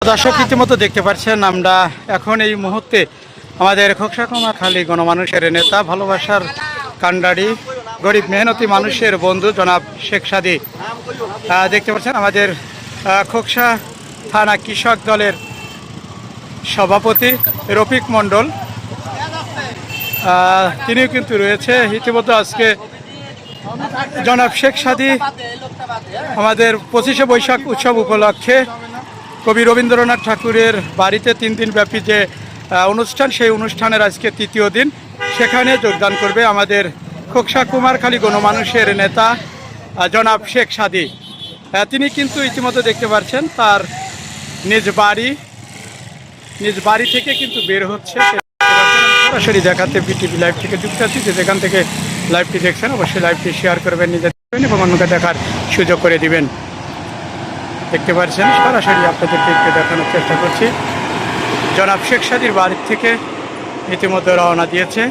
দর্শক ইতিমধ্যে দেখতে পাচ্ছেন আমরা এখন এই মুহূর্তে আমাদের খোকসাকুমাখালী গণমানুষের নেতা, ভালোবাসার কান্ডারি, গরিব মেহনতি মানুষের বন্ধু জনাব শেখ সাদী দেখতে পাচ্ছেন আমাদের খোকসা থানা কৃষক দলের সভাপতি রফিক মণ্ডল, তিনিও কিন্তু রয়েছে। ইতিমধ্যে আজকে জনাব শেখ সাদী আমাদের 25শে বৈশাখ উৎসব উপলক্ষে কবি রবীন্দ্রনাথ ঠাকুরের বাড়িতে 3 দিন ব্যাপী যে অনুষ্ঠান, সেই অনুষ্ঠানের আজকে তৃতীয় দিন। সেখানে যোগদান করবে আমাদের খোকসা কুমারখালী গণমানুষের নেতা জনাব শেখ সাদী। তিনি কিন্তু ইতিমধ্যে দেখতে পাচ্ছেন তার নিজ বাড়ি থেকে কিন্তু বের হচ্ছে। সরাসরি দেখাতে বিটিভি লাইভ থেকে যুক্ত আছি। যেখান থেকে লাইভটি দেখছেন অবশ্যই লাইভটি শেয়ার করবেন, নিজে দেখবেন এবং অন্যকে দেখার সুযোগ করে দিবেন। দেখতে পাচ্ছেন সরাসরি আপনাদেরকে একটু দেখানোর চেষ্টা করছি। জনাব শেখ সাদীর বাড়ির থেকে ইতিমধ্যে রওনা দিয়েছে।